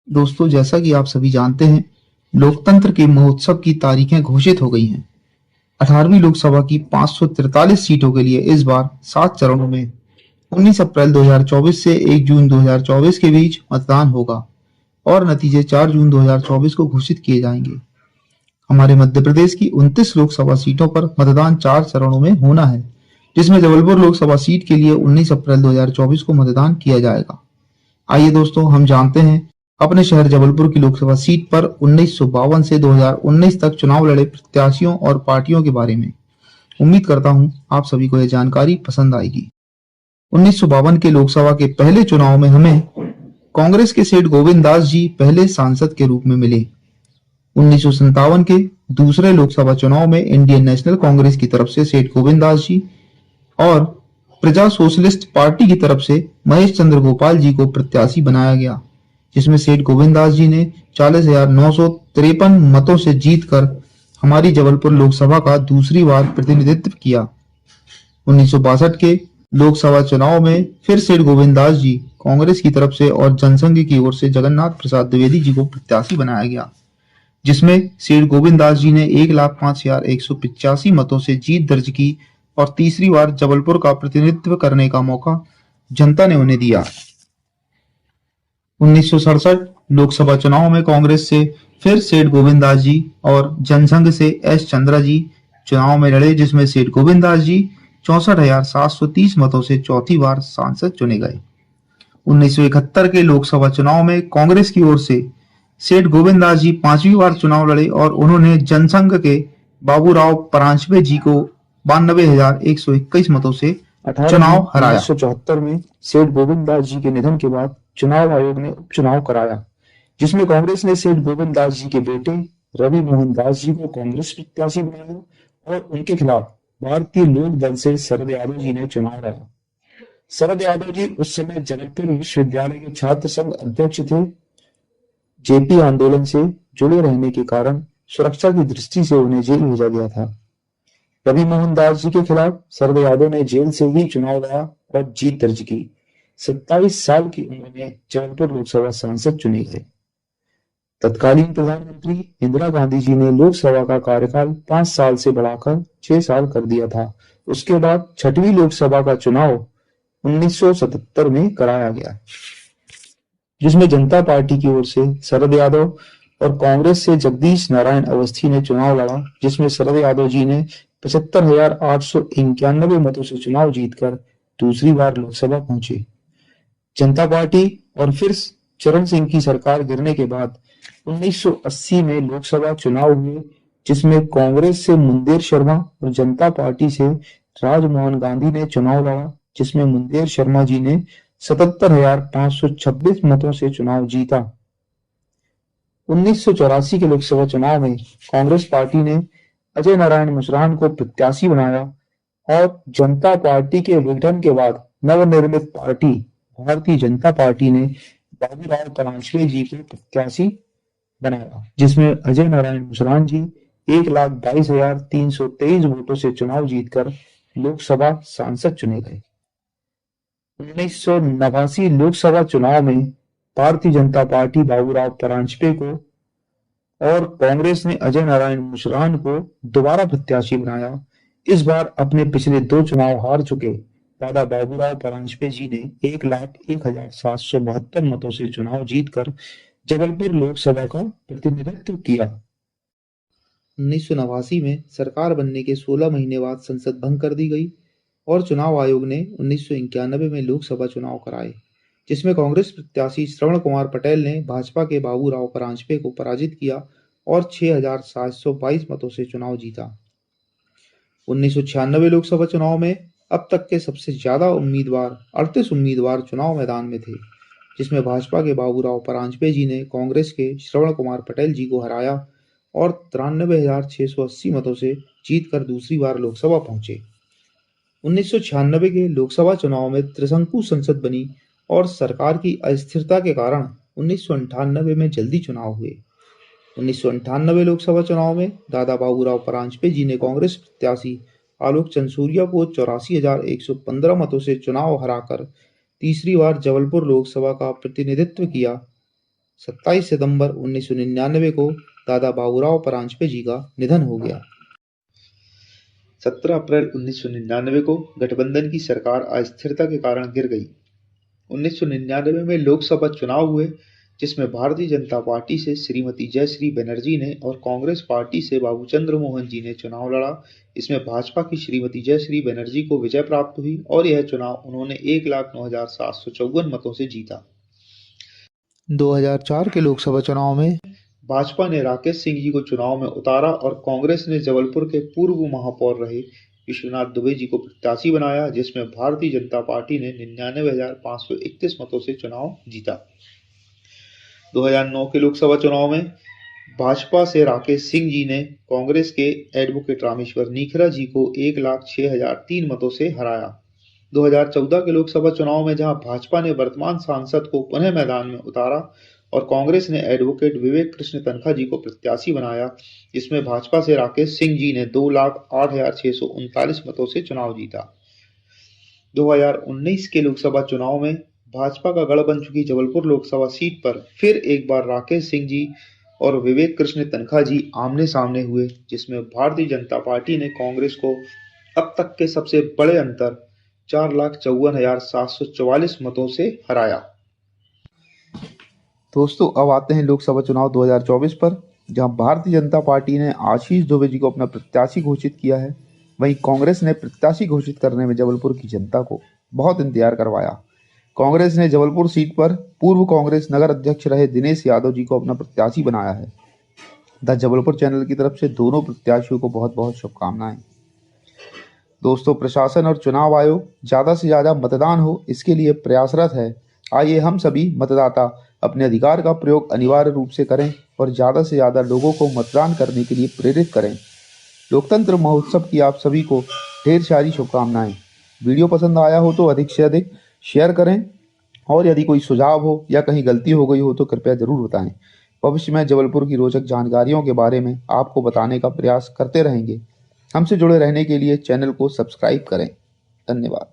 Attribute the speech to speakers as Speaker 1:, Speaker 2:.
Speaker 1: दोस्तों, जैसा कि आप सभी जानते हैं, लोकतंत्र के महोत्सव की तारीखें घोषित हो गई हैं। 18वीं लोकसभा की 543 सीटों के लिए इस बार 7 चरणों में 19 अप्रैल 2024 से 1 जून 2024 के बीच मतदान होगा और नतीजे 4 जून 2024 को घोषित किए जाएंगे। हमारे मध्य प्रदेश की 29 लोकसभा सीटों पर मतदान 4 चरणों में होना है, जिसमें जबलपुर लोकसभा सीट के लिए 19 अप्रैल 2024 को मतदान किया जाएगा। आइए दोस्तों, हम जानते हैं अपने शहर जबलपुर की लोकसभा सीट पर 1952 से 2019 तक चुनाव लड़े प्रत्याशियों और पार्टियों के बारे में। उम्मीद करता हूं आप सभी को यह जानकारी पसंद आएगी। 1952 के लोकसभा के पहले चुनाव में हमें कांग्रेस के सेठ गोविंद दास जी पहले सांसद के रूप में मिले। 1957 के दूसरे लोकसभा चुनाव में इंडियन नेशनल कांग्रेस की तरफ से सेठ गोविंद दास जी और प्रजा सोशलिस्ट पार्टी की तरफ से महेश चंद्र गोपाल जी को प्रत्याशी बनाया गया, जिसमें सेठ गोविंद दास जी ने 40,953 मतों से जीतकर हमारी जबलपुर लोकसभा का दूसरी बार प्रतिनिधित्व किया। 1962 के लोकसभा चुनाव में फिर सेठ गोविंद दास जी कांग्रेस की तरफ से और जनसंघ की ओर से जगन्नाथ प्रसाद द्विवेदी जी को प्रत्याशी बनाया गया, जिसमें सेठ गोविंद दास जी ने 1,05,185 मतों से जीत दर्ज की और तीसरी बार जबलपुर का प्रतिनिधित्व करने का मौका जनता ने उन्हें दिया। 1967 लोकसभा चुनाव में कांग्रेस से फिर सेठ गोविंद दास जी और जनसंघ से एस चंद्रा जी चुनाव में लड़े, जिसमें सेठ गोविंद दास जी 64,730 मतों से चौथी बार सांसद चुने गए। 1971 के लोकसभा चुनाव में कांग्रेस की ओर से सेठ गोविंद दास जी 5वीं बार चुनाव लड़े और उन्होंने जनसंघ के बाबूराव परांजपे जी को 92,121 मतों से
Speaker 2: 18
Speaker 1: चुनाव
Speaker 2: जून
Speaker 1: हराया।
Speaker 2: 1974 में सेठ गोविंद दास जी के निधन के बाद चुनाव आयोग ने उपचुनाव कराया, जिसमें कांग्रेस ने सेठ गोविंद दास जी के बेटे रवि मोहन दास जी को कांग्रेस प्रत्याशी बनाया और उनके खिलाफ भारतीय लोक दल से शरद यादव जी ने चुनाव लड़ा। शरद यादव जी उस समय जबलपुर विश्वविद्यालय के छात्र संघ अध्यक्ष थे। जेपी आंदोलन से जुड़े रहने के कारण सुरक्षा की दृष्टि से उन्हें जेल भेजा गया था। रवि मोहन दास जी के खिलाफ शरद यादव ने जेल से ही चुनाव लड़ा और जीत दर्ज की। 27 साल की उम्र में जबलपुर लोकसभा सांसद चुने गए। तत्कालीन प्रधानमंत्री इंदिरा गांधी जी ने लोकसभा का कार्यकाल 5 साल से बढ़ाकर 6 साल कर दिया था। उसके बाद 6वीं लोकसभा का चुनाव 1977 में कराया गया, जिसमें जनता पार्टी की ओर से शरद यादव और कांग्रेस से जगदीश नारायण अवस्थी ने चुनाव लड़ा, जिसमें शरद यादव जी ने 75,891 मतों से चुनाव जीतकर दूसरी बार लोकसभा पहुंचे। जनता पार्टी और फिर चरण सिंह की सरकार गिरने के बाद 1980 में लोकसभा चुनाव हुए, जिसमें कांग्रेस से मुंदेर शर्मा और जनता पार्टी से राजमोहन गांधी ने चुनाव लड़ा, जिसमें मुंदेर शर्मा जी ने 77,526 मतों से चुनाव जीता। 1984 के लोकसभा चुनाव में कांग्रेस पार्टी ने अजय नारायण मुसरान को प्रत्याशी बनाया और जनता पार्टी के विघटन के बाद नवनिर्मित पार्टी भारतीय जनता पार्टी ने बाबूराव परांजपे जी को प्रत्याशी बनाया, जिसमें अजय नारायण मुसरान जी 1,22,323 वोटों से चुनाव जीतकर लोकसभा सांसद चुने गए। 1989 लोकसभा चुनाव में भारतीय जनता पार्टी बाबूराव परांजपे को और कांग्रेस ने अजय नारायण मुसरान को दोबारा प्रत्याशी बनाया। इस बार अपने पिछले 2 चुनाव हार चुके दादा बाबूराव परांजपे जी ने 1,01,772 मतों से चुनाव जीतकर जबलपुर लोकसभा का प्रतिनिधित्व किया।
Speaker 1: 1989 में सरकार बनने के 16 महीने बाद संसद भंग कर दी गई और चुनाव आयोग ने 1991 में लोकसभा चुनाव कराए, जिसमें कांग्रेस प्रत्याशी श्रवण कुमार पटेल ने भाजपा के बाबूराव परांजपे को पराजित किया और 6,722 मतों से चुनाव जीता। 1996 लोकसभा चुनाव में अब तक के सबसे ज्यादा उम्मीदवार 38 उम्मीदवार चुनाव मैदान में थे, जिसमें भाजपा के बाबूराव परांजपे जी ने कांग्रेस के श्रवण कुमार पटेल जी को हराया और 93,680 मतों से जीतकर दूसरी बार लोकसभा पहुंचे। 1996 के लोकसभा चुनाव में त्रिशंकु संसद बनी और सरकार की अस्थिरता के कारण 1998 में जल्दी चुनाव हुए। 1998 लोकसभा चुनाव में दादा बाबूराव परांजपे जी ने कांग्रेस प्रत्याशी आलोक चंसूरिया को 84,115 मतों से चुनाव हराकर तीसरी बार जबलपुर लोकसभा का प्रतिनिधित्व किया। 27 सितंबर 1999 को दादा बाबूराव परांजपे जी का निधन हो गया।
Speaker 3: 17 अप्रैल 1999 को गठबंधन की सरकार अस्थिरता के कारण गिर गई। 1999 में लोकसभा चुनाव हुए, जिसमें भारतीय जनता पार्टी से श्रीमती जयश्री बनर्जी ने और कांग्रेस पार्टी से बाबू चंद्र मोहन जी ने चुनाव लड़ा। इसमें भाजपा की श्रीमती जयश्री बनर्जी को विजय प्राप्त हुई और यह चुनाव उन्होंने 1,09,754 मतों से जीता।
Speaker 1: 2004 के लोकसभा चुनाव में
Speaker 3: भाजपा ने राकेश सिंह जी को चुनाव में उतारा और कांग्रेस ने जबलपुर के पूर्व महापौर रहे विश्वनाथ दुबे जी को प्रत्याशी बनाया, जिसमें भारतीय जनता पार्टी ने 99,531 मतों से चुनाव जीता। 2009 के लोकसभा चुनाव में भाजपा से राकेश सिंह जी ने कांग्रेस के एडवोकेट रामेश्वर नीखरा जी को 1,06,003 मतों से हराया। 2014 के लोकसभा चुनाव में जहां भाजपा ने वर्तमान सांसद को पुनः मैदान में उतारा और कांग्रेस ने एडवोकेट विवेक कृष्ण तनखा जी को प्रत्याशी बनाया, जिसमें भाजपा से राकेश सिंह जी ने 2,08,639 मतों से चुनाव जीता। 2019 के लोकसभा चुनाव में भाजपा का गढ़ बन चुकी जबलपुर लोकसभा सीट पर फिर एक बार राकेश सिंह जी और विवेक कृष्ण तनखा जी आमने सामने हुए, जिसमें भारतीय जनता पार्टी ने कांग्रेस को अब तक के सबसे बड़े अंतर 4,54,744 मतों से हराया।
Speaker 1: दोस्तों, अब आते हैं लोकसभा चुनाव 2024 पर, जहां भारतीय जनता पार्टी ने आशीष दुबे जी को अपना प्रत्याशी घोषित किया है। वहीं कांग्रेस ने प्रत्याशी घोषित करने में जबलपुर की जनता को बहुत इंतजार करवाया। कांग्रेस ने जबलपुर सीट पर पूर्व कांग्रेस नगर अध्यक्ष रहे दिनेश यादव जी को अपना प्रत्याशी बनाया है। द जबलपुर चैनल की तरफ से दोनों प्रत्याशियों को बहुत बहुत शुभकामनाएं। दोस्तों, प्रशासन और चुनाव आयोग ज़्यादा से ज़्यादा मतदान हो, इसके लिए प्रयासरत है। आइए हम सभी मतदाता अपने अधिकार का प्रयोग अनिवार्य रूप से करें और ज़्यादा से ज़्यादा लोगों को मतदान करने के लिए प्रेरित करें। लोकतंत्र महोत्सव की आप सभी को ढेर सारी शुभकामनाएं। वीडियो पसंद आया हो तो अधिक से अधिक शेयर करें और यदि कोई सुझाव हो या कहीं गलती हो गई हो तो कृपया ज़रूर बताएं। भविष्य में जबलपुर की रोचक जानकारियों के बारे में आपको बताने का प्रयास करते रहेंगे। हमसे जुड़े रहने के लिए चैनल को सब्सक्राइब करें। धन्यवाद।